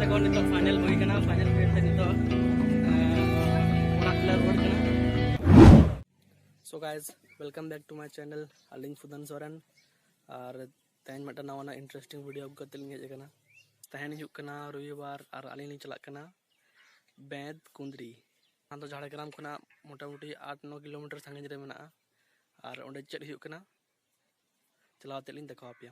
तक नितो फाइनल हुई कना फाइनल खेल नितो ओना प्लेयर रोड कना so guys welcome back to my channel अलिंग फुदन सोरेन और तेन मटा नवा इंटरेस्टिंग वीडियो अगु कतल हेज कना तहन हुक कना रविवार और अलिंग चला कना बैंतकुंद्री तो झाड़ग्राम खुना मोटामुटी 8-9 किलोमीटर सागिन रे मेना और ओंडे चेक हुक कना चलाते लिंग देखा पे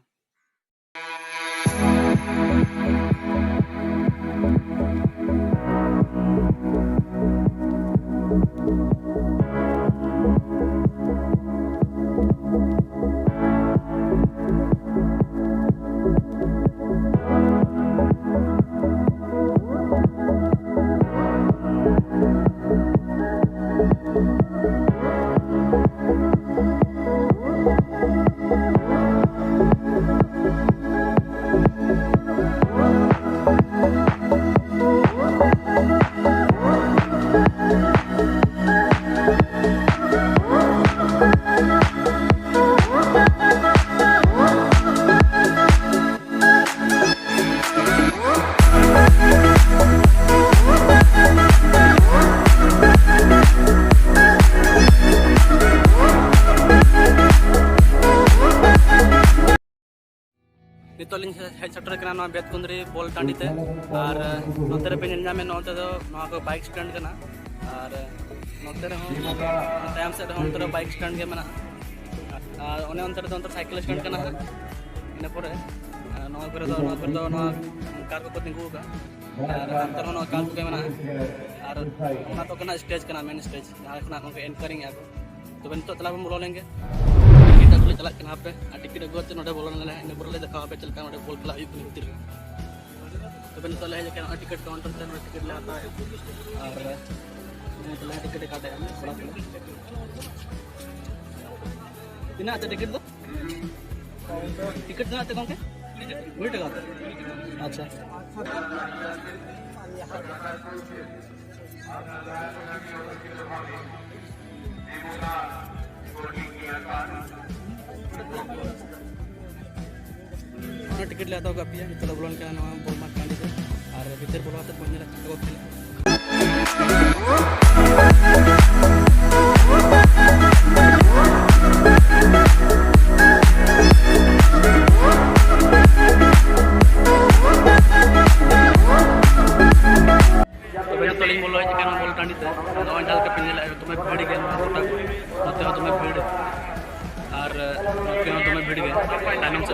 नितोलिंग हेड सेटर कना बेतकुंद्री बॉल टांडीते और नोते रे पे नेलजामे नोते दो नोआ को बाइक स्टैंड कना और नोते रे हो टाइम से होम तो बाइक स्टैंड के मना और ओने अंतर तो अंतर साइकिल स्टैंड कना इने परे नोआ करे दो नोआ कार को तिंगु का और अंतर हो नोआ कार को के मना और ओना तो कना स्टेज कना मेन स्टेज जहां खना को एंकरिंग है तो नितो तला हम बोलो लेंगे चला पे टिकट अगुत नोडे बोलन ले इन बोले देखा पे चलका नोडे बोल खला हुई भीतर तो बन तो ले के टिकट काउंटर से टिकट ले आता है और तो ले टिकट काटे हम थोड़ा बिना टिकट दो टिकट ना ते कौन के 20 टका अच्छा टिकट ले आता होगा पिया नितला बोलन के ना बोल मार कांडी से और भीतर बोलवाते पहुंच रहा तो खेल तो भैया तो लिंग बोलो है कि बोल टांडी से तो अंडल के पिन ले तुम्हें भीड़ के होते हो तुम्हें भीड़ और तुम्हें भीड़ गए टाइमिंग से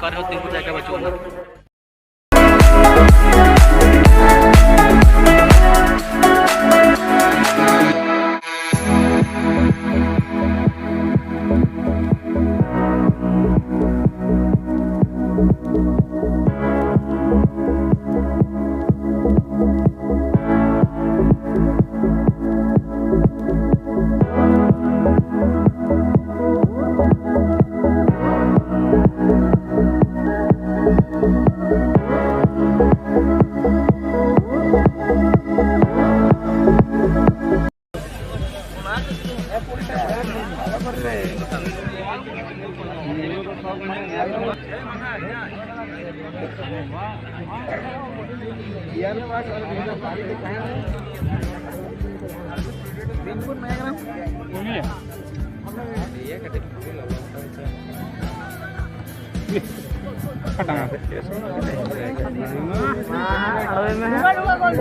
कर होती कुछ जाएगा बच्चों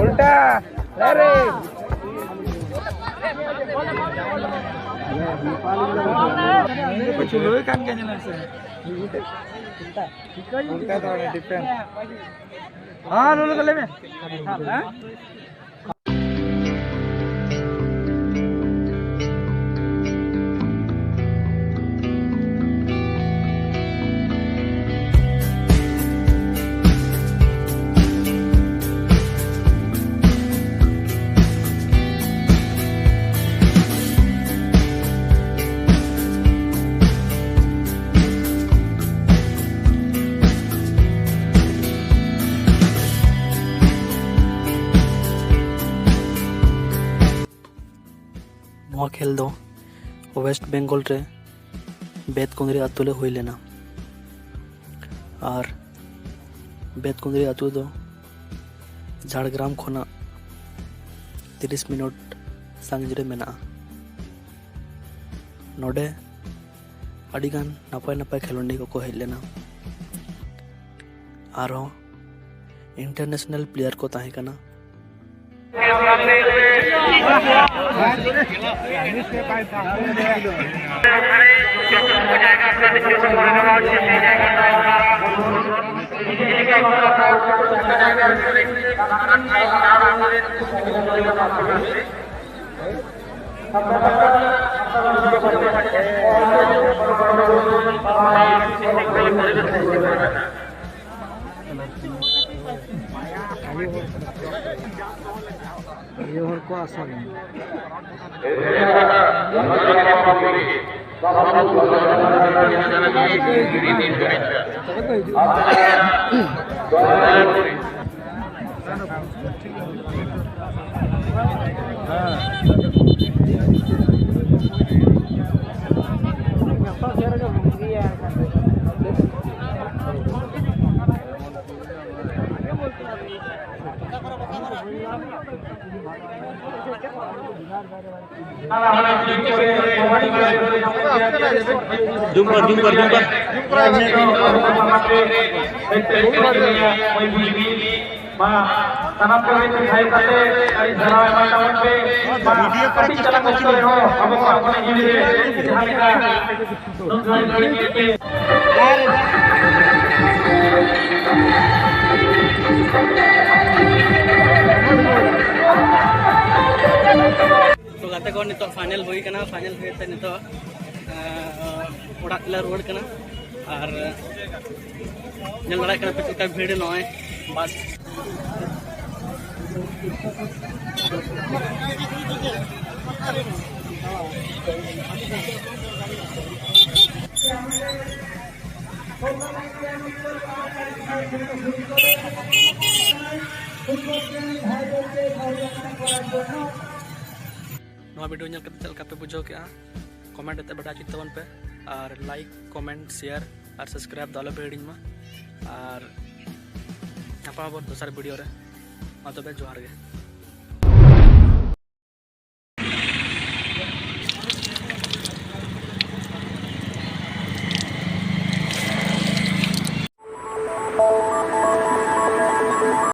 उल्टा अरे कुछ लोग कान के जन से उल्टा तो डिफरेंट हां लोग गले में हां खेल दो वेस्ट बेंगल रे बेतकुंद्री आतु ले हुई लेना और बेतकुंद्री आतु दो झाड़ग्राम खोना 30 मिनट सांगिन रे मेना नोडे अडिगान नपाय नपाय खेलोंडी को हेज लेना आरो इंटरनेशनल प्लेयर को ताहे कना को आशा गाते को नितो फाइनल हुई कना फाइनल हुई ते नितो ओड़ा रोड कना और नल बड़ा कना पे का भीड़ नय बस वीडियो चल चलका पे बुझो क्या कमेंट ते बड़ा चितवन पे और लाइक कमेंट शेयर और सब्सक्राइब दालो पे हिडिंग मा और नापा दोसर वीडियो रे मा तबे जोहार गे।